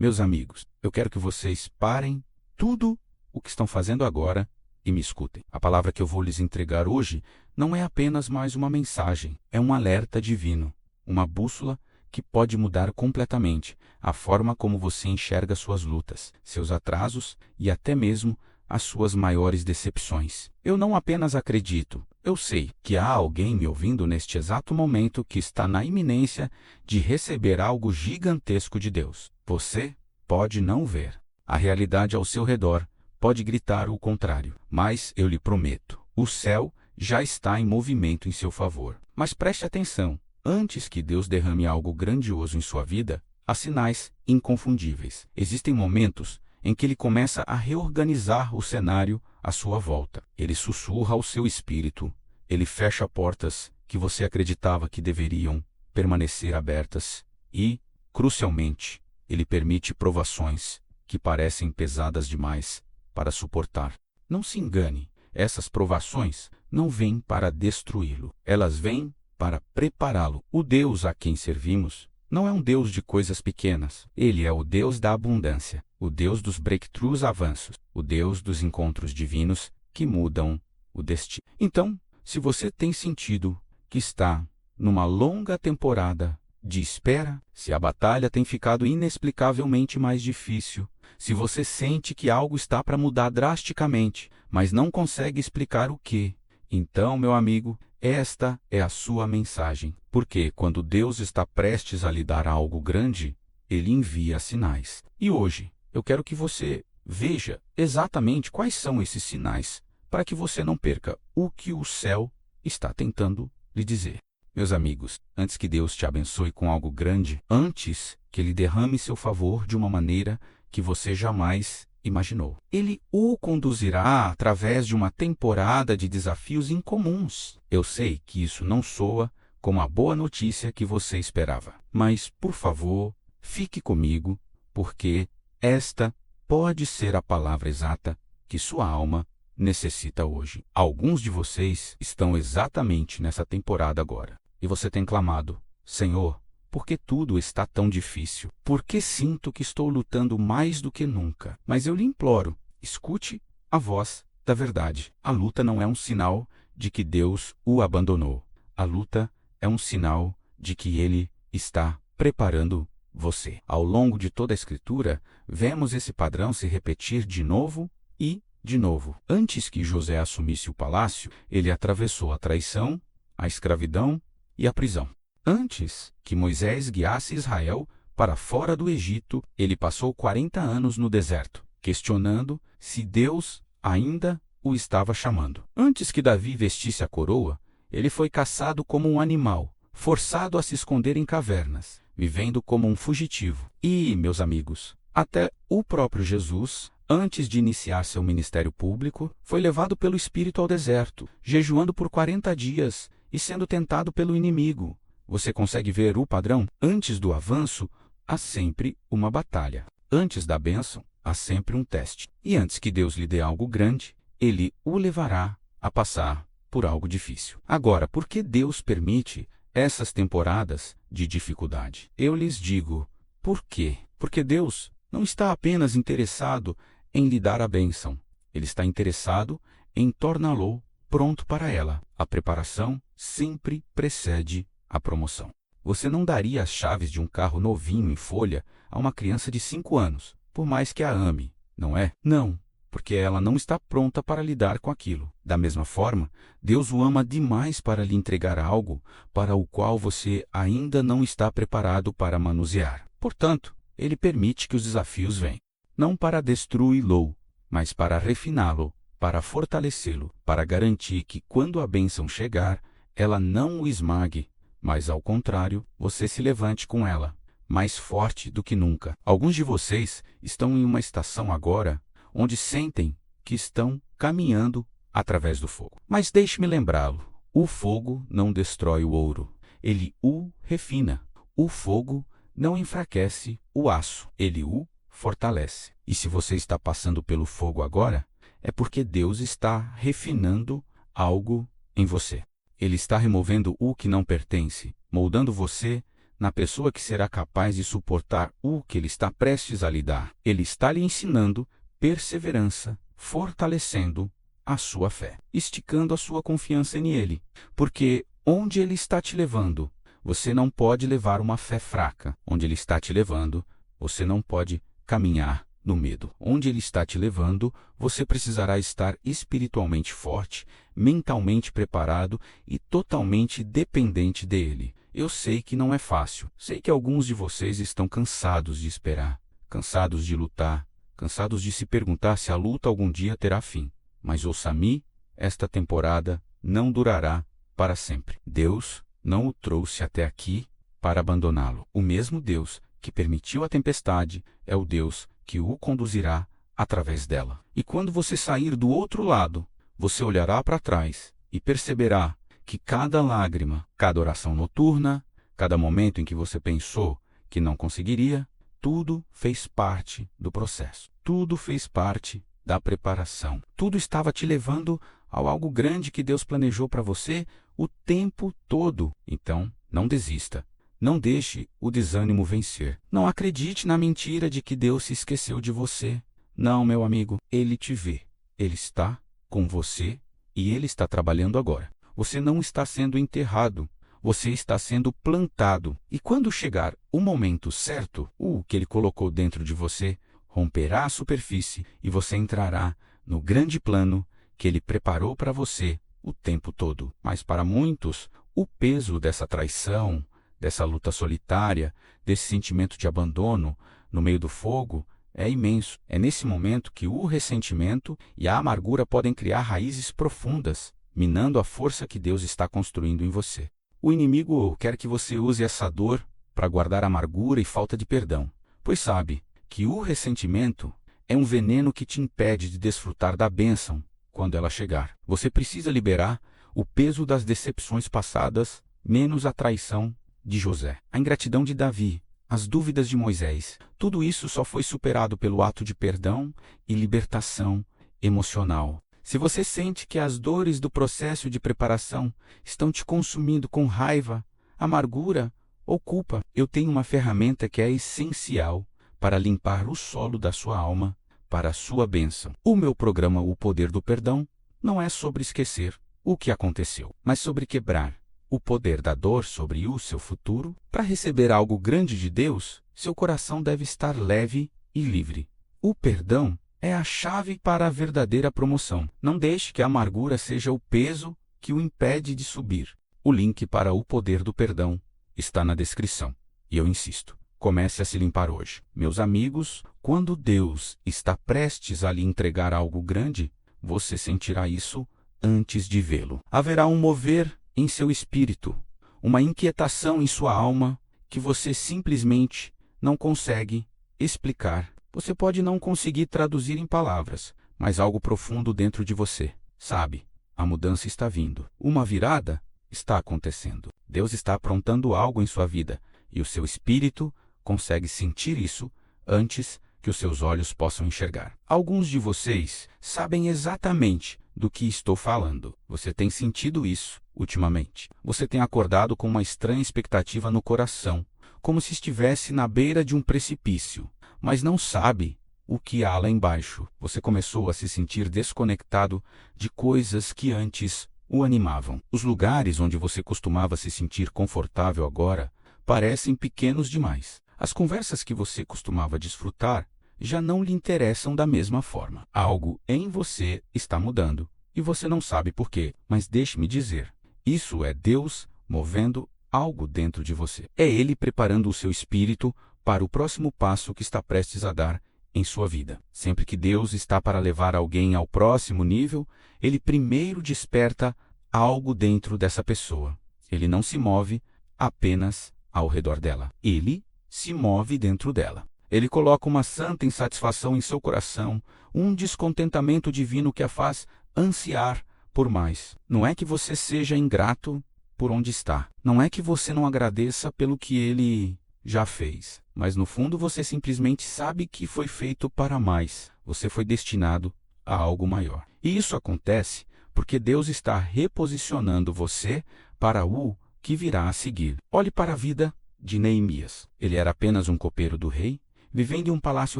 Meus amigos, eu quero que vocês parem tudo o que estão fazendo agora e me escutem. A palavra que eu vou lhes entregar hoje não é apenas mais uma mensagem, é um alerta divino, uma bússola que pode mudar completamente a forma como você enxerga suas lutas, seus atrasos e até mesmo as suas maiores decepções. Eu não apenas acredito, eu sei que há alguém me ouvindo neste exato momento que está na iminência de receber algo gigantesco de Deus. Você pode não ver. A realidade ao seu redor pode gritar o contrário, mas eu lhe prometo, o céu já está em movimento em seu favor. Mas preste atenção, antes que Deus derrame algo grandioso em sua vida, há sinais inconfundíveis. Existem momentos em que Ele começa a reorganizar o cenário à sua volta. Ele sussurra ao seu espírito, Ele fecha portas que você acreditava que deveriam permanecer abertas e, crucialmente, Ele permite provações que parecem pesadas demais para suportar. Não se engane, essas provações não vêm para destruí-lo, elas vêm para prepará-lo. O Deus a quem servimos não é um Deus de coisas pequenas. Ele é o Deus da abundância, o Deus dos breakthroughs avanços, o Deus dos encontros divinos que mudam o destino. Então, se você tem sentido que está numa longa temporada de espera, se a batalha tem ficado inexplicavelmente mais difícil, se você sente que algo está para mudar drasticamente, mas não consegue explicar o que, então, meu amigo, esta é a sua mensagem. Porque quando Deus está prestes a lhe dar algo grande, Ele envia sinais. E hoje, eu quero que você veja exatamente quais são esses sinais, para que você não perca o que o céu está tentando lhe dizer. Meus amigos, antes que Deus te abençoe com algo grande, antes que Ele derrame seu favor de uma maneira que você jamais imaginou, Ele o conduzirá através de uma temporada de desafios incomuns. Eu sei que isso não soa como a boa notícia que você esperava, mas, por favor, fique comigo, porque esta pode ser a palavra exata que sua alma necessita hoje. Alguns de vocês estão exatamente nessa temporada agora, e você tem clamado: Senhor, por que tudo está tão difícil? Por que sinto que estou lutando mais do que nunca? Mas eu lhe imploro, escute a voz da verdade. A luta não é um sinal de que Deus o abandonou. A luta é um sinal de que Ele está preparando você. Ao longo de toda a Escritura, vemos esse padrão se repetir de novo e de novo. Antes que José assumisse o palácio, ele atravessou a traição, a escravidão e a prisão. Antes que Moisés guiasse Israel para fora do Egito, ele passou 40 anos no deserto, questionando se Deus ainda o estava chamando. Antes que Davi vestisse a coroa, ele foi caçado como um animal, forçado a se esconder em cavernas, vivendo como um fugitivo. E, meus amigos, até o próprio Jesus, antes de iniciar seu ministério público, foi levado pelo Espírito ao deserto, jejuando por 40 dias e sendo tentado pelo inimigo. Você consegue ver o padrão? Antes do avanço, há sempre uma batalha. Antes da bênção, há sempre um teste. E antes que Deus lhe dê algo grande, Ele o levará a passar por algo difícil. Agora, por que Deus permite essas temporadas de dificuldade? Eu lhes digo, por quê? Porque Deus não está apenas interessado em lhe dar a bênção. Ele está interessado em torná-lo pronto para ela. A preparação sempre precede a promoção. Você não daria as chaves de um carro novinho em folha a uma criança de 5 anos, por mais que a ame, não é? Não, porque ela não está pronta para lidar com aquilo. Da mesma forma, Deus o ama demais para lhe entregar algo para o qual você ainda não está preparado para manusear. Portanto, Ele permite que os desafios venham, não para destruí-lo, mas para refiná-lo, para fortalecê-lo, para garantir que quando a bênção chegar, ela não o esmague, mas ao contrário, você se levante com ela, mais forte do que nunca. Alguns de vocês estão em uma estação agora onde sentem que estão caminhando através do fogo. Mas deixe-me lembrá-lo, o fogo não destrói o ouro, ele o refina. O fogo não enfraquece o aço, ele o fortalece. E se você está passando pelo fogo agora, é porque Deus está refinando algo em você. Ele está removendo o que não pertence, moldando você na pessoa que será capaz de suportar o que ele está prestes a lhe dar. Ele está lhe ensinando perseverança, fortalecendo a sua fé, esticando a sua confiança nele. Porque onde ele está te levando, você não pode levar uma fé fraca. Onde ele está te levando, você não pode caminhar no medo. Onde ele está te levando, você precisará estar espiritualmente forte, mentalmente preparado e totalmente dependente dele. Eu sei que não é fácil. Sei que alguns de vocês estão cansados de esperar, cansados de lutar, cansados de se perguntar se a luta algum dia terá fim. Mas ouça-me, esta temporada não durará para sempre. Deus não o trouxe até aqui para abandoná-lo. O mesmo Deus que permitiu a tempestade é o Deus que o conduzirá através dela. E quando você sair do outro lado, você olhará para trás e perceberá que cada lágrima, cada oração noturna, cada momento em que você pensou que não conseguiria, tudo fez parte do processo. Tudo fez parte da preparação. Tudo estava te levando ao algo grande que Deus planejou para você o tempo todo. Então, não desista. Não deixe o desânimo vencer. Não acredite na mentira de que Deus se esqueceu de você. Não, meu amigo, Ele te vê. Ele está com você e Ele está trabalhando agora. Você não está sendo enterrado. Você está sendo plantado. E quando chegar o momento certo, o que Ele colocou dentro de você romperá a superfície e você entrará no grande plano que Ele preparou para você o tempo todo. Mas para muitos, o peso dessa traição, dessa luta solitária, desse sentimento de abandono no meio do fogo, é imenso. É nesse momento que o ressentimento e a amargura podem criar raízes profundas, minando a força que Deus está construindo em você. O inimigo quer que você use essa dor para guardar amargura e falta de perdão, pois sabe que o ressentimento é um veneno que te impede de desfrutar da bênção quando ela chegar. Você precisa liberar o peso das decepções passadas, menos a traição de José, a ingratidão de Davi, as dúvidas de Moisés. Tudo isso só foi superado pelo ato de perdão e libertação emocional. Se você sente que as dores do processo de preparação estão te consumindo com raiva, amargura ou culpa, eu tenho uma ferramenta que é essencial para limpar o solo da sua alma para a sua bênção. O meu programa O Poder do Perdão não é sobre esquecer o que aconteceu, mas sobre quebrar o poder da dor sobre o seu futuro. Para receber algo grande de Deus, seu coração deve estar leve e livre. O perdão é a chave para a verdadeira promoção. Não deixe que a amargura seja o peso que o impede de subir. O link para O Poder do Perdão está na descrição. E eu insisto, comece a se limpar hoje. Meus amigos, quando Deus está prestes a lhe entregar algo grande, você sentirá isso antes de vê-lo. Haverá um mover em seu espírito, uma inquietação em sua alma que você simplesmente não consegue explicar. Você pode não conseguir traduzir em palavras, mas algo profundo dentro de você sabe, a mudança está vindo. Uma virada está acontecendo. Deus está aprontando algo em sua vida e o seu espírito consegue sentir isso antes que os seus olhos possam enxergar. Alguns de vocês sabem exatamente do que estou falando. Você tem sentido isso ultimamente. Você tem acordado com uma estranha expectativa no coração, como se estivesse na beira de um precipício, mas não sabe o que há lá embaixo. Você começou a se sentir desconectado de coisas que antes o animavam. Os lugares onde você costumava se sentir confortável agora parecem pequenos demais. As conversas que você costumava desfrutar já não lhe interessam da mesma forma. Algo em você está mudando e você não sabe por quê. Mas deixe-me dizer, isso é Deus movendo algo dentro de você. É Ele preparando o seu espírito para o próximo passo que está prestes a dar em sua vida. Sempre que Deus está para levar alguém ao próximo nível, Ele primeiro desperta algo dentro dessa pessoa. Ele não se move apenas ao redor dela. Ele se move dentro dela. Ele coloca uma santa insatisfação em seu coração, um descontentamento divino que a faz ansiar por mais. Não é que você seja ingrato por onde está. Não é que você não agradeça pelo que Ele já fez. Mas no fundo você simplesmente sabe que foi feito para mais. Você foi destinado a algo maior. E isso acontece porque Deus está reposicionando você para o que virá a seguir. Olhe para a vida de Neemias. Ele era apenas um copeiro do rei, vivendo em um palácio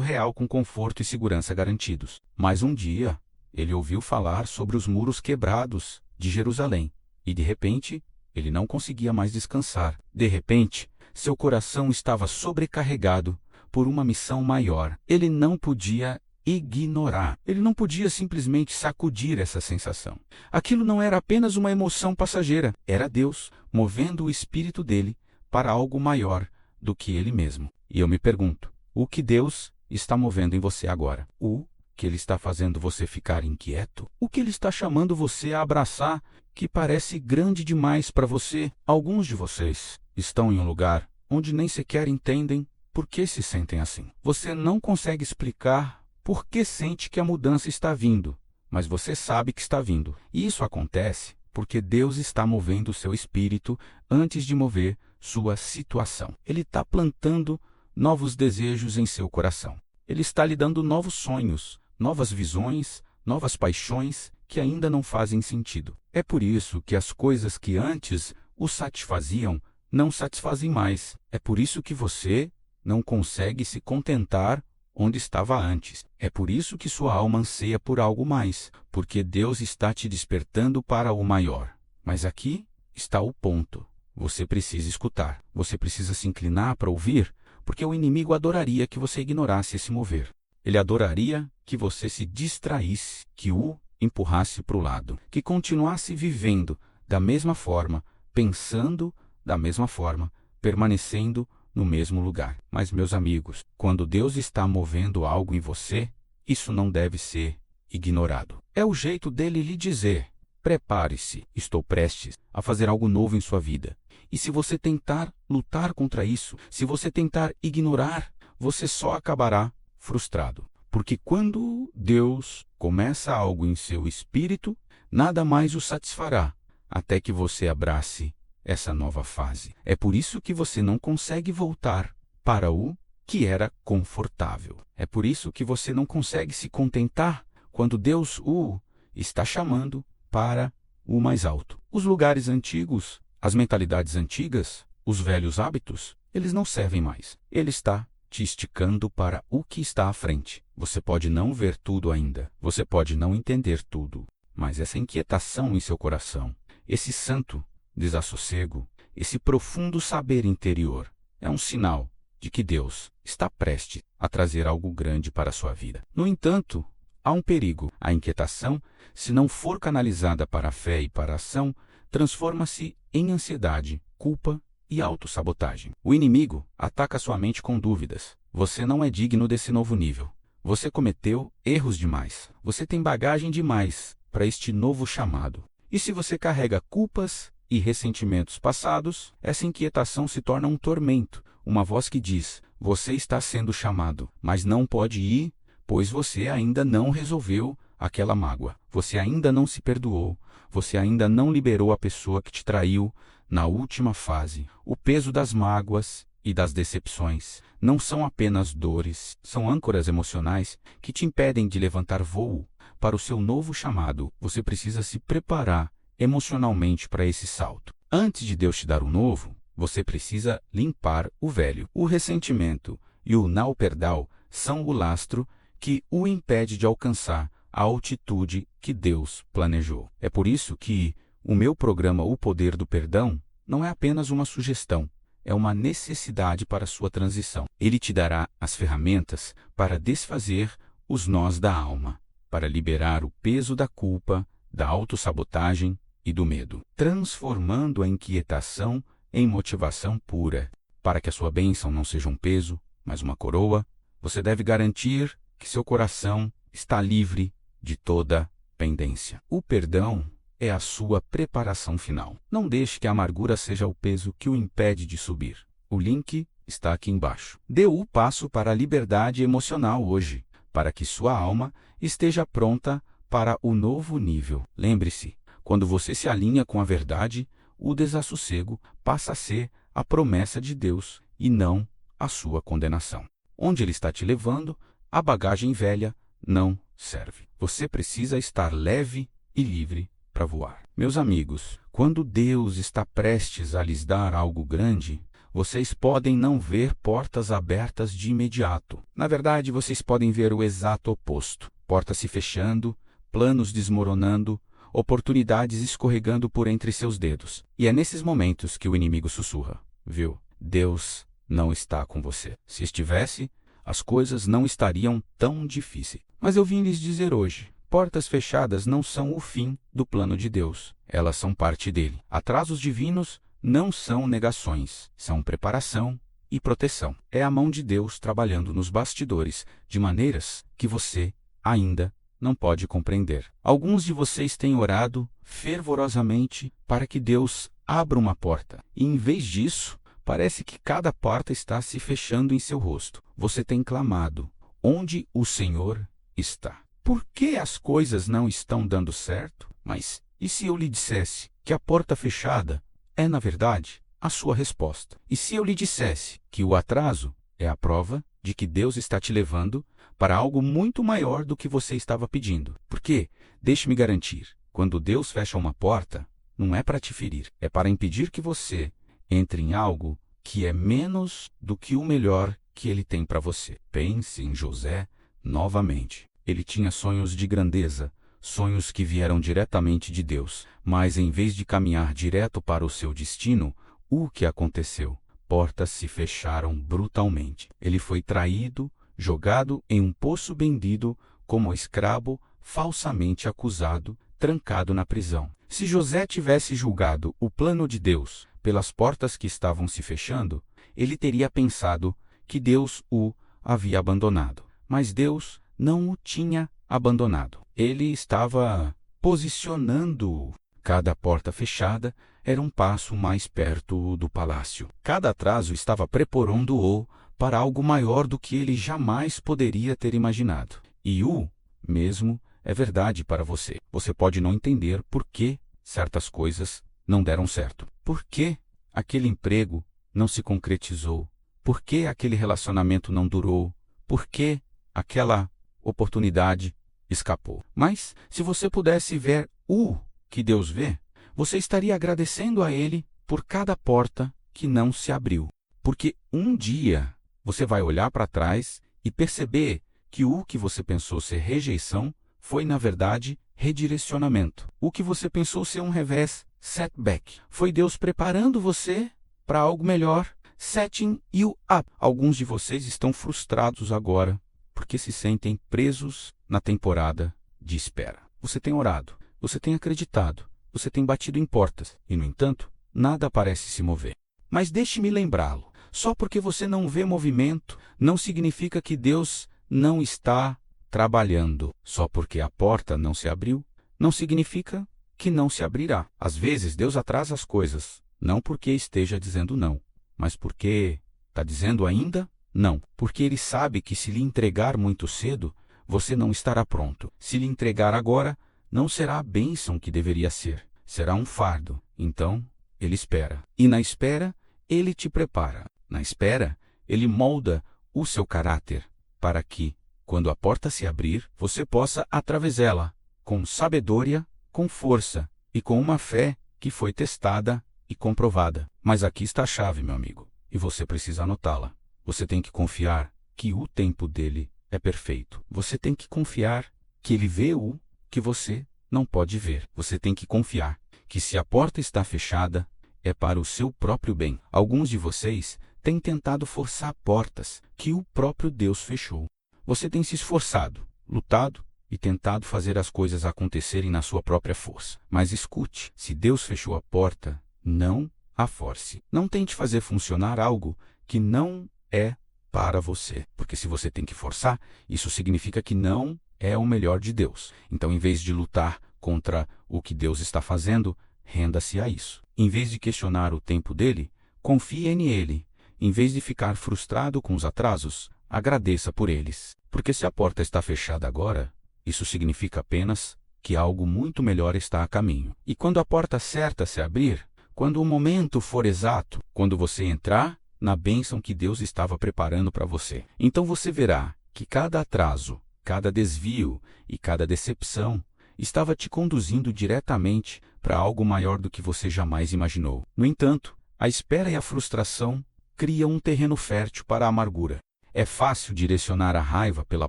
real com conforto e segurança garantidos. Mas um dia, ele ouviu falar sobre os muros quebrados de Jerusalém, e de repente, ele não conseguia mais descansar. De repente, seu coração estava sobrecarregado por uma missão maior. Ele não podia ignorar. Ele não podia simplesmente sacudir essa sensação. Aquilo não era apenas uma emoção passageira. Era Deus movendo o espírito dele para algo maior do que ele mesmo. E eu me pergunto, o que Deus está movendo em você agora? O que Ele está fazendo você ficar inquieto? O que Ele está chamando você a abraçar que parece grande demais para você? Alguns de vocês estão em um lugar onde nem sequer entendem por que se sentem assim. Você não consegue explicar por que sente que a mudança está vindo, mas você sabe que está vindo. E isso acontece porque Deus está movendo o seu espírito antes de mover sua situação. Ele está plantando novos desejos em seu coração. Ele está lhe dando novos sonhos, novas visões, novas paixões que ainda não fazem sentido. É por isso que as coisas que antes o satisfaziam não satisfazem mais. É por isso que você não consegue se contentar onde estava antes. É por isso que sua alma anseia por algo mais, porque Deus está te despertando para o maior. Mas aqui está o ponto. Você precisa escutar. Você precisa se inclinar para ouvir, porque o inimigo adoraria que você ignorasse esse mover. Ele adoraria que você se distraísse, que o empurrasse para o lado, que continuasse vivendo da mesma forma, pensando da mesma forma, permanecendo no mesmo lugar. Mas, meus amigos, quando Deus está movendo algo em você, isso não deve ser ignorado. É o jeito dele lhe dizer: prepare-se, estou prestes a fazer algo novo em sua vida. E se você tentar lutar contra isso, se você tentar ignorar, você só acabará frustrado. Porque quando Deus começa algo em seu espírito, nada mais o satisfará, até que você abrace essa nova fase. É por isso que você não consegue voltar para o que era confortável. É por isso que você não consegue se contentar quando Deus o está chamando para o mais alto. Os lugares antigos, as mentalidades antigas, os velhos hábitos, eles não servem mais. Ele está te esticando para o que está à frente. Você pode não ver tudo ainda, você pode não entender tudo, mas essa inquietação em seu coração, esse santo desassossego, esse profundo saber interior, é um sinal de que Deus está prestes a trazer algo grande para a sua vida. No entanto, há um perigo. A inquietação, se não for canalizada para a fé e para a ação, transforma-se em ansiedade, culpa e autossabotagem. O inimigo ataca sua mente com dúvidas. Você não é digno desse novo nível. Você cometeu erros demais. Você tem bagagem demais para este novo chamado. E se você carrega culpas e ressentimentos passados, essa inquietação se torna um tormento, uma voz que diz: você está sendo chamado, mas não pode ir, pois você ainda não resolveu aquela mágoa. Você ainda não se perdoou. Você ainda não liberou a pessoa que te traiu na última fase. O peso das mágoas e das decepções não são apenas dores, são âncoras emocionais que te impedem de levantar voo para o seu novo chamado. Você precisa se preparar emocionalmente para esse salto. Antes de Deus te dar o novo, você precisa limpar o velho. O ressentimento e o não perdão são o lastro que o impede de alcançar a altitude que Deus planejou. É por isso que o meu programa O Poder do Perdão não é apenas uma sugestão, é uma necessidade para a sua transição. Ele te dará as ferramentas para desfazer os nós da alma, para liberar o peso da culpa, da autossabotagem e do medo, transformando a inquietação em motivação pura. Para que a sua bênção não seja um peso, mas uma coroa, você deve garantir que seu coração está livre de toda pendência. O perdão é a sua preparação final. Não deixe que a amargura seja o peso que o impede de subir. O link está aqui embaixo. Dê o passo para a liberdade emocional hoje, para que sua alma esteja pronta para o novo nível. Lembre-se, quando você se alinha com a verdade, o desassossego passa a ser a promessa de Deus e não a sua condenação. Onde Ele está te levando, a bagagem velha não serve. Você precisa estar leve e livre para voar. Meus amigos, quando Deus está prestes a lhes dar algo grande, Vocês podem não ver portas abertas de imediato. Na verdade, vocês podem ver o exato oposto. Portas se fechando, planos desmoronando, oportunidades escorregando por entre seus dedos. E é nesses momentos que o inimigo sussurra. Viu? Deus não está com você. Se estivesse, as coisas não estariam tão difíceis. Mas eu vim lhes dizer hoje, portas fechadas não são o fim do plano de Deus. Elas são parte dele. Atrasos divinos não são negações, são preparação e proteção. É a mão de Deus trabalhando nos bastidores, de maneiras que você ainda não pode compreender. Alguns de vocês têm orado fervorosamente para que Deus abra uma porta, e em vez disso, parece que cada porta está se fechando em seu rosto. Você tem clamado, onde o Senhor está? Por que as coisas não estão dando certo? Mas e se eu lhe dissesse que a porta fechada é, na verdade, a sua resposta? E se eu lhe dissesse que o atraso é a prova de que Deus está te levando para algo muito maior do que você estava pedindo? Porque, deixe-me garantir, quando Deus fecha uma porta, não é para te ferir, é para impedir que você entre em algo que é menos do que o melhor que Ele tem para você. Pense em José novamente. Ele tinha sonhos de grandeza, sonhos que vieram diretamente de Deus, mas em vez de caminhar direto para o seu destino, o que aconteceu? Portas se fecharam brutalmente. Ele foi traído, jogado em um poço vendido como escravo, falsamente acusado, trancado na prisão. Se José tivesse julgado o plano de Deus pelas portas que estavam se fechando, ele teria pensado que Deus o havia abandonado. Mas Deus não o tinha abandonado. Ele estava posicionando-o. Cada porta fechada era um passo mais perto do palácio. Cada atraso estava preparando-o para algo maior do que ele jamais poderia ter imaginado. E o mesmo é verdade para você. Você pode não entender por que certas coisas não deram certo. Por que aquele emprego não se concretizou? Por que aquele relacionamento não durou? Por que aquela oportunidade escapou? Mas, se você pudesse ver o que Deus vê, você estaria agradecendo a Ele por cada porta que não se abriu. Porque um dia você vai olhar para trás e perceber que o que você pensou ser rejeição foi, na verdade, redirecionamento. O que você pensou ser um revés, setback, foi Deus preparando você para algo melhor, setting you up. Alguns de vocês estão frustrados agora porque se sentem presos na temporada de espera. Você tem orado, você tem acreditado, você tem batido em portas e, no entanto, nada parece se mover. Mas deixe-me lembrá-lo, só porque você não vê movimento, não significa que Deus não está trabalhando. Só porque a porta não se abriu, não significa que não se abrirá. Às vezes Deus atrasa as coisas, não porque esteja dizendo não, mas porque está dizendo ainda não. Porque Ele sabe que se lhe entregar muito cedo, você não estará pronto. Se lhe entregar agora, não será a bênção que deveria ser, será um fardo. Então, Ele espera. E na espera, Ele te prepara. Na espera, Ele molda o seu caráter para que, quando a porta se abrir, você possa atravessá-la com sabedoria, com força e com uma fé que foi testada e comprovada. Mas aqui está a chave, meu amigo, e você precisa anotá-la. Você tem que confiar que o tempo dele é perfeito. Você tem que confiar que ele vê o que você não pode ver. Você tem que confiar que se a porta está fechada, é para o seu próprio bem. Alguns de vocês têm tentado forçar portas que o próprio Deus fechou. Você tem se esforçado, lutado e tentado fazer as coisas acontecerem na sua própria força. Mas escute, se Deus fechou a porta, não a force. Não tente fazer funcionar algo que não é para você. Porque se você tem que forçar, isso significa que não é o melhor de Deus. Então, em vez de lutar contra o que Deus está fazendo, renda-se a isso. Em vez de questionar o tempo dele, confie nele. Em vez de ficar frustrado com os atrasos, agradeça por eles. Porque se a porta está fechada agora, isso significa apenas que algo muito melhor está a caminho. E quando a porta certa se abrir, quando o momento for exato, quando você entrar na bênção que Deus estava preparando para você, então você verá que cada atraso, cada desvio e cada decepção estava te conduzindo diretamente para algo maior do que você jamais imaginou. No entanto, a espera e a frustração cria um terreno fértil para a amargura. É fácil direcionar a raiva pela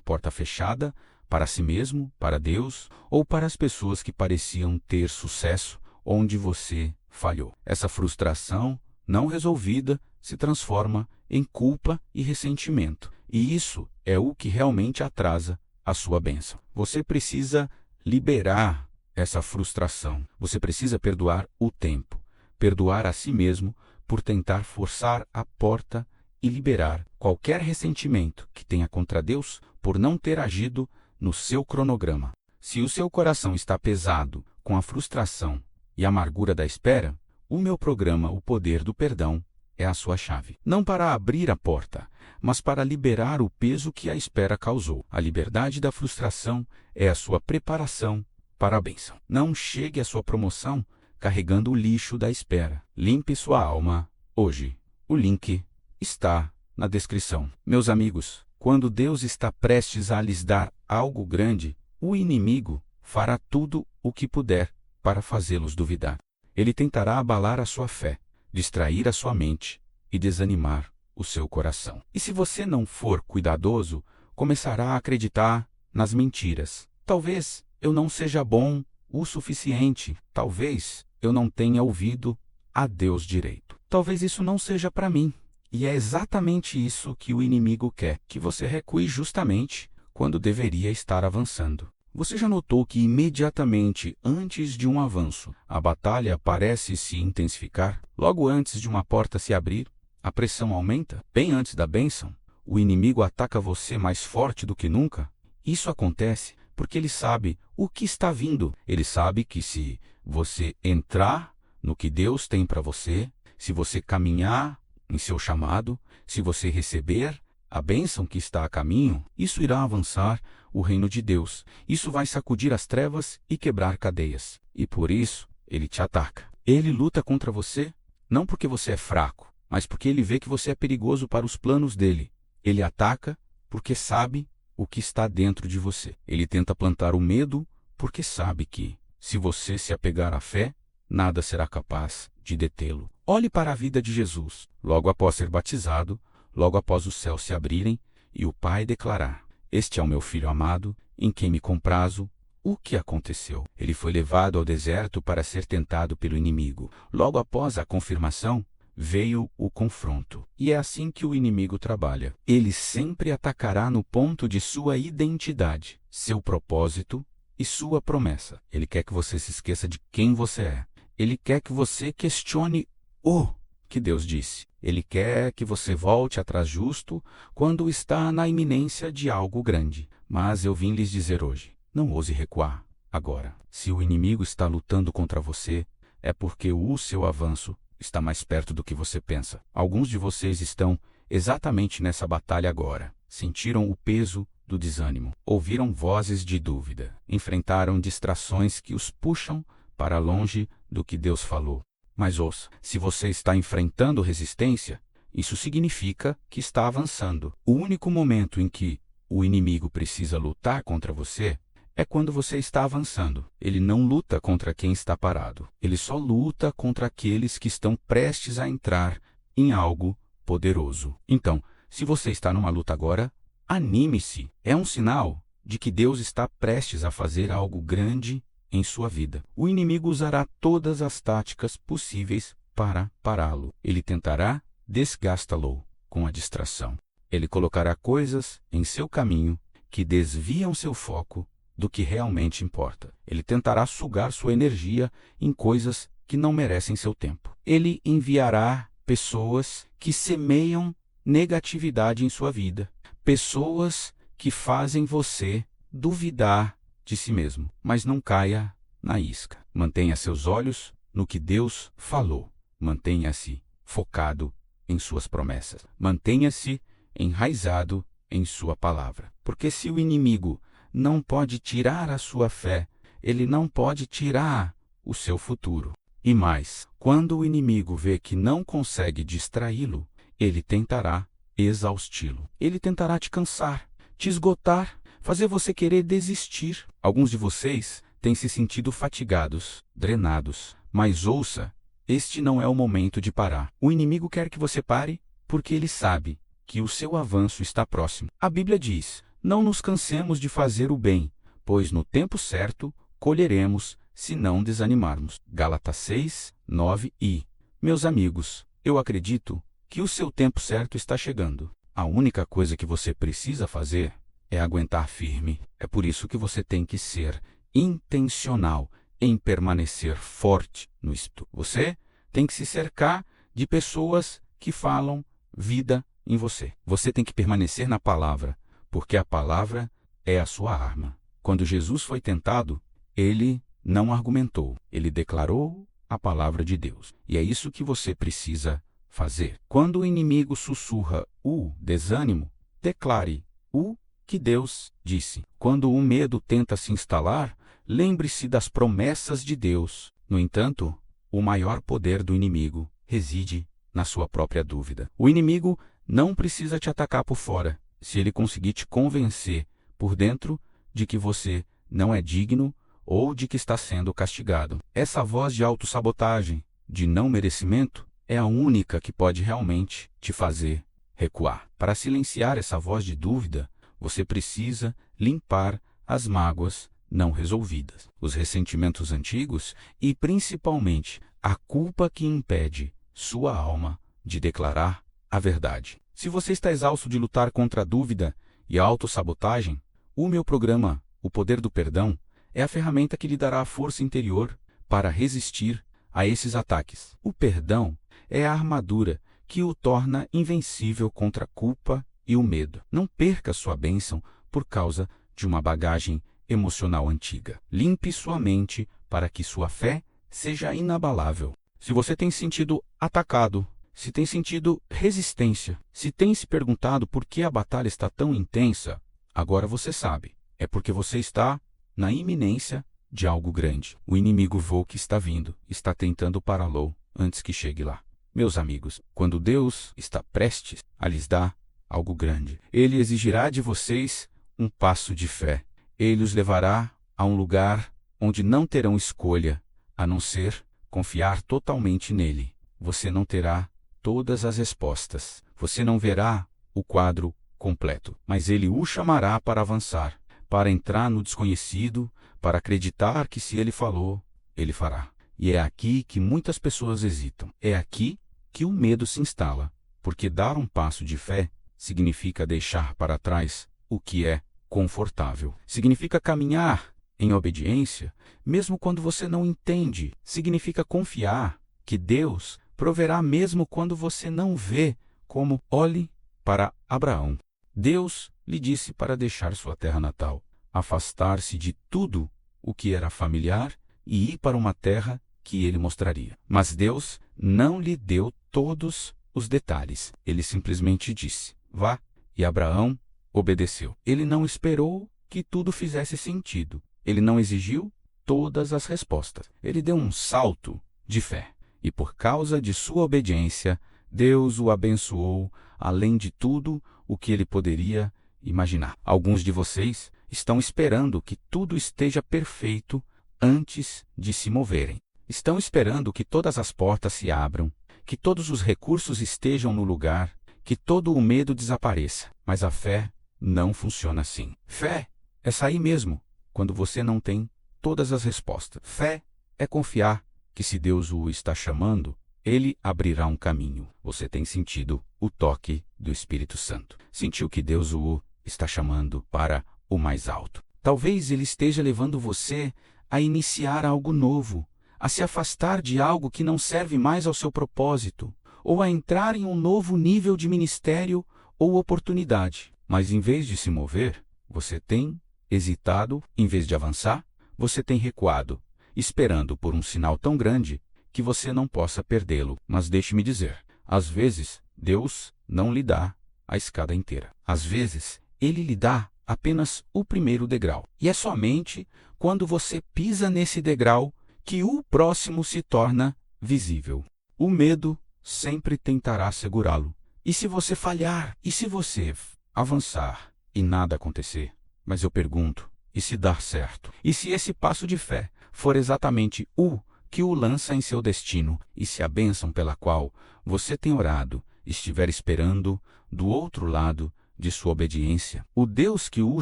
porta fechada, para si mesmo, para Deus, ou para as pessoas que pareciam ter sucesso onde você falhou. Essa frustração não resolvida se transforma em culpa e ressentimento. E isso é o que realmente atrasa a sua bênção. Você precisa liberar essa frustração. Você precisa perdoar o tempo, perdoar a si mesmo por tentar forçar a porta e liberar qualquer ressentimento que tenha contra Deus por não ter agido no seu cronograma. Se o seu coração está pesado com a frustração e amargura da espera, o meu programa O Poder do Perdão é a sua chave. Não para abrir a porta, mas para liberar o peso que a espera causou. A liberdade da frustração é a sua preparação para a bênção. Não chegue à sua promoção carregando o lixo da espera. Limpe sua alma hoje. O link está na descrição. Meus amigos, quando Deus está prestes a lhes dar algo grande, o inimigo fará tudo o que puder para fazê-los duvidar. Ele tentará abalar a sua fé, distrair a sua mente e desanimar o seu coração. E se você não for cuidadoso, começará a acreditar nas mentiras. Talvez eu não seja bom o suficiente. Talvez eu não tenha ouvido a Deus direito. Talvez isso não seja para mim. E é exatamente isso que o inimigo quer, que você recue justamente quando deveria estar avançando. Você já notou que imediatamente antes de um avanço, a batalha parece se intensificar? Logo antes de uma porta se abrir, a pressão aumenta? Bem antes da bênção, o inimigo ataca você mais forte do que nunca? Isso acontece porque ele sabe o que está vindo. Ele sabe que se você entrar no que Deus tem para você, se você caminhar em seu chamado, se você receber a bênção que está a caminho, isso irá avançar o reino de Deus. Isso vai sacudir as trevas e quebrar cadeias. E por isso, ele te ataca. Ele luta contra você, não porque você é fraco, mas porque ele vê que você é perigoso para os planos dele. Ele ataca porque sabe o que está dentro de você. Ele tenta plantar o medo porque sabe que, se você se apegar à fé, nada será capaz de detê-lo. Olhe para a vida de Jesus, logo após ser batizado, logo após os céus se abrirem e o Pai declarar: "Este é o meu Filho amado, em quem me comprazo." O que aconteceu? Ele foi levado ao deserto para ser tentado pelo inimigo. Logo após a confirmação, veio o confronto. E é assim que o inimigo trabalha. Ele sempre atacará no ponto de sua identidade, seu propósito e sua promessa. Ele quer que você se esqueça de quem você é. Ele quer que você questione o que Deus disse. Ele quer que você volte atrás justo quando está na iminência de algo grande. Mas eu vim lhes dizer hoje, não ouse recuar agora. Se o inimigo está lutando contra você, é porque o seu avanço está mais perto do que você pensa. Alguns de vocês estão exatamente nessa batalha agora. Sentiram o peso do desânimo, ouviram vozes de dúvida, enfrentaram distrações que os puxam para longe do que Deus falou. Mas ouça, se você está enfrentando resistência, isso significa que está avançando. O único momento em que o inimigo precisa lutar contra você é quando você está avançando. Ele não luta contra quem está parado. Ele só luta contra aqueles que estão prestes a entrar em algo poderoso. Então, se você está numa luta agora, anime-se. É um sinal de que Deus está prestes a fazer algo grande em sua vida. O inimigo usará todas as táticas possíveis para pará-lo. Ele tentará desgastá-lo com a distração. Ele colocará coisas em seu caminho que desviam seu foco do que realmente importa. Ele tentará sugar sua energia em coisas que não merecem seu tempo. Ele enviará pessoas que semeiam negatividade em sua vida. Pessoas que fazem você duvidar de si mesmo. Mas não caia na isca. Mantenha seus olhos no que Deus falou. Mantenha-se focado em suas promessas. Mantenha-se enraizado em sua palavra. Porque se o inimigo não pode tirar a sua fé, ele não pode tirar o seu futuro. E mais, quando o inimigo vê que não consegue distraí-lo, ele tentará exausti-lo. Ele tentará te cansar, te esgotar, fazer você querer desistir. Alguns de vocês têm se sentido fatigados, drenados. Mas ouça, este não é o momento de parar. O inimigo quer que você pare porque ele sabe que o seu avanço está próximo. A Bíblia diz: não nos cansemos de fazer o bem, pois no tempo certo colheremos, se não desanimarmos. Gálatas 6, 9 e... Meus amigos, eu acredito que o seu tempo certo está chegando. A única coisa que você precisa fazer é aguentar firme. É por isso que você tem que ser intencional em permanecer forte no Espírito. Você tem que se cercar de pessoas que falam vida em você. Você tem que permanecer na palavra, porque a palavra é a sua arma. Quando Jesus foi tentado, ele não argumentou, ele declarou a palavra de Deus. E é isso que você precisa fazer. Quando o inimigo sussurra o desânimo, declare o que Deus disse. Quando o medo tenta se instalar, lembre-se das promessas de Deus. No entanto, o maior poder do inimigo reside na sua própria dúvida. O inimigo não precisa te atacar por fora, se ele conseguir te convencer por dentro de que você não é digno ou de que está sendo castigado. Essa voz de autossabotagem, de não merecimento, é a única que pode realmente te fazer recuar. Para silenciar essa voz de dúvida, você precisa limpar as mágoas não resolvidas, os ressentimentos antigos e, principalmente, a culpa que impede sua alma de declarar a verdade. Se você está exausto de lutar contra a dúvida e a autossabotagem, o meu programa, O Poder do Perdão, é a ferramenta que lhe dará a força interior para resistir a esses ataques. O perdão é a armadura que o torna invencível contra a culpa e o medo. Não perca sua bênção por causa de uma bagagem emocional antiga. Limpe sua mente para que sua fé seja inabalável. Se você tem sentido atacado, se tem sentido resistência, se tem se perguntado por que a batalha está tão intensa, agora você sabe. É porque você está na iminência de algo grande. O inimigo que está vindo, está tentando pará-lo antes que chegue lá. Meus amigos, quando Deus está prestes a lhes dar algo grande, Ele exigirá de vocês um passo de fé. Ele os levará a um lugar onde não terão escolha, a não ser confiar totalmente nele. Você não terá todas as respostas. Você não verá o quadro completo, mas ele o chamará para avançar, para entrar no desconhecido, para acreditar que se ele falou, ele fará. E é aqui que muitas pessoas hesitam. É aqui que o medo se instala, porque dar um passo de fé significa deixar para trás o que é confortável. Significa caminhar em obediência, mesmo quando você não entende. Significa confiar que Deus proverá mesmo quando você não vê, como olhe para Abraão. Deus lhe disse para deixar sua terra natal, afastar-se de tudo o que era familiar e ir para uma terra que ele mostraria. Mas Deus não lhe deu todos os detalhes. Ele simplesmente disse: vá, e Abraão obedeceu. Ele não esperou que tudo fizesse sentido. Ele não exigiu todas as respostas. Ele deu um salto de fé. E por causa de sua obediência, Deus o abençoou além de tudo o que ele poderia imaginar. Alguns de vocês estão esperando que tudo esteja perfeito antes de se moverem. Estão esperando que todas as portas se abram, que todos os recursos estejam no lugar, que todo o medo desapareça. Mas a fé não funciona assim. Fé é sair mesmo quando você não tem todas as respostas. Fé é confiar que se Deus o está chamando, Ele abrirá um caminho. Você tem sentido o toque do Espírito Santo. Sentiu que Deus o está chamando para o mais alto. Talvez Ele esteja levando você a iniciar algo novo, a se afastar de algo que não serve mais ao seu propósito, ou a entrar em um novo nível de ministério ou oportunidade. Mas em vez de se mover, você tem hesitado. Em vez de avançar, você tem recuado, esperando por um sinal tão grande que você não possa perdê-lo. Mas deixe-me dizer, às vezes, Deus não lhe dá a escada inteira. Às vezes, Ele lhe dá apenas o primeiro degrau. E é somente quando você pisa nesse degrau que o próximo se torna visível. O medo sempre tentará segurá-lo. E se você falhar? E se você avançar e nada acontecer? Mas eu pergunto, e se dar certo? E se esse passo de fé for exatamente o que o lança em seu destino? E se a bênção pela qual você tem orado estiver esperando do outro lado de sua obediência. O Deus que o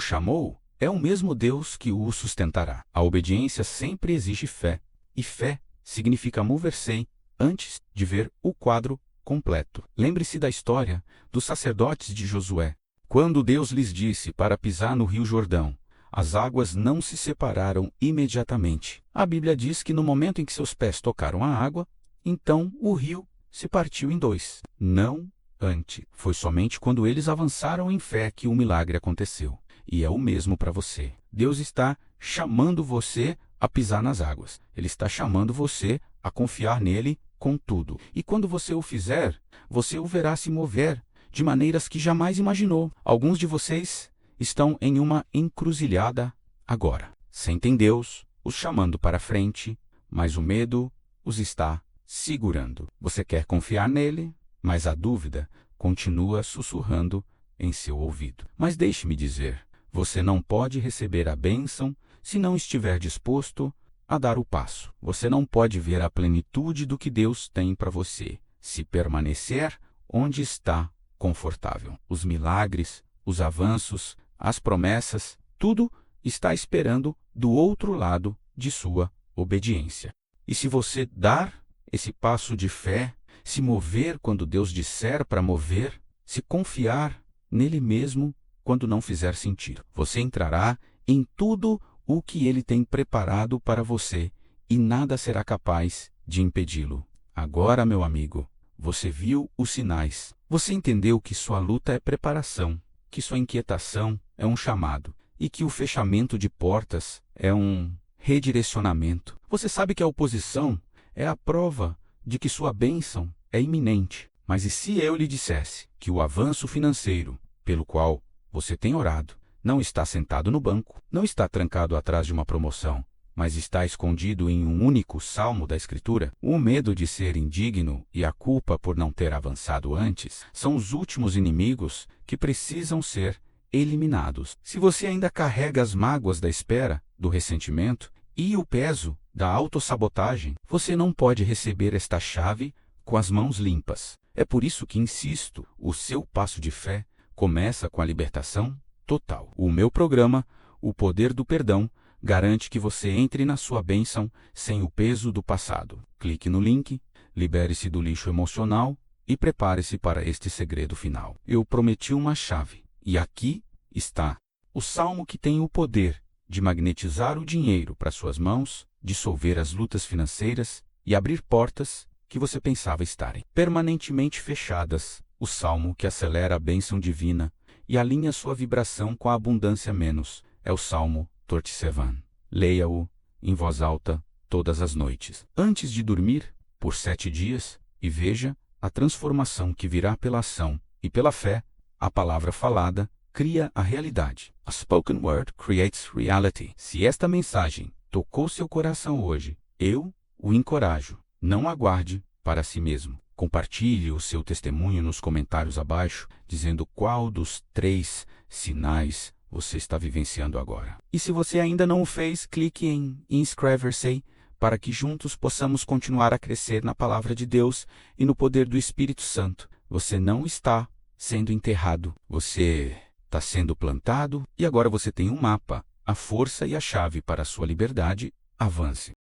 chamou é o mesmo Deus que o sustentará. A obediência sempre exige fé, e fé significa mover-se antes de ver o quadro completo. Lembre-se da história dos sacerdotes de Josué. Quando Deus lhes disse para pisar no rio Jordão, as águas não se separaram imediatamente. A Bíblia diz que no momento em que seus pés tocaram a água, então o rio se partiu em dois. Não antes. Foi somente quando eles avançaram em fé que o milagre aconteceu. E é o mesmo para você. Deus está chamando você a pisar nas águas. Ele está chamando você a confiar nele com tudo. E quando você o fizer, você o verá se mover de maneiras que jamais imaginou. Alguns de vocês estão em uma encruzilhada agora. Sentem Deus os chamando para frente, mas o medo os está segurando. Você quer confiar nele, mas a dúvida continua sussurrando em seu ouvido. Mas deixe-me dizer, você não pode receber a bênção se não estiver disposto a dar o passo. Você não pode ver a plenitude do que Deus tem para você se permanecer onde está confortável. Os milagres, os avanços, as promessas, tudo está esperando do outro lado de sua obediência. E se você dar esse passo de fé, se mover quando Deus disser para mover, se confiar nele mesmo quando não fizer sentido, você entrará em tudo o que ele tem preparado para você e nada será capaz de impedi-lo. Agora, meu amigo, você viu os sinais. Você entendeu que sua luta é preparação, que sua inquietação é um chamado e que o fechamento de portas é um redirecionamento. Você sabe que a oposição é a prova de que sua bênção é iminente. Mas e se eu lhe dissesse que o avanço financeiro pelo qual você tem orado não está sentado no banco, não está trancado atrás de uma promoção, mas está escondido em um único salmo da Escritura? O medo de ser indigno e a culpa por não ter avançado antes são os últimos inimigos que precisam ser eliminados. Se você ainda carrega as mágoas da espera, do ressentimento e o peso da autossabotagem, você não pode receber esta chave com as mãos limpas. É por isso que insisto, o seu passo de fé começa com a libertação total. O meu programa, O Poder do Perdão, garante que você entre na sua bênção sem o peso do passado. Clique no link, libere-se do lixo emocional e prepare-se para este segredo final. Eu prometi uma chave, e aqui está. O salmo que tem o poder de magnetizar o dinheiro para suas mãos, dissolver as lutas financeiras e abrir portas que você pensava estarem permanentemente fechadas. O salmo que acelera a bênção divina e alinha sua vibração com a abundância menos. É o Salmo 37. Leia-o em voz alta todas as noites, antes de dormir, por 7 dias, e veja a transformação que virá pela ação e pela fé. A palavra falada cria a realidade. A spoken word creates reality. Se esta mensagem tocou seu coração hoje, eu o encorajo. Não aguarde para si mesmo. Compartilhe o seu testemunho nos comentários abaixo, dizendo qual dos 3 sinais você está vivenciando agora. E se você ainda não o fez, clique em inscrever-se para que juntos possamos continuar a crescer na palavra de Deus e no poder do Espírito Santo. Você não está sendo enterrado, você está sendo plantado e agora você tem um mapa, a força e a chave para a sua liberdade. Avance.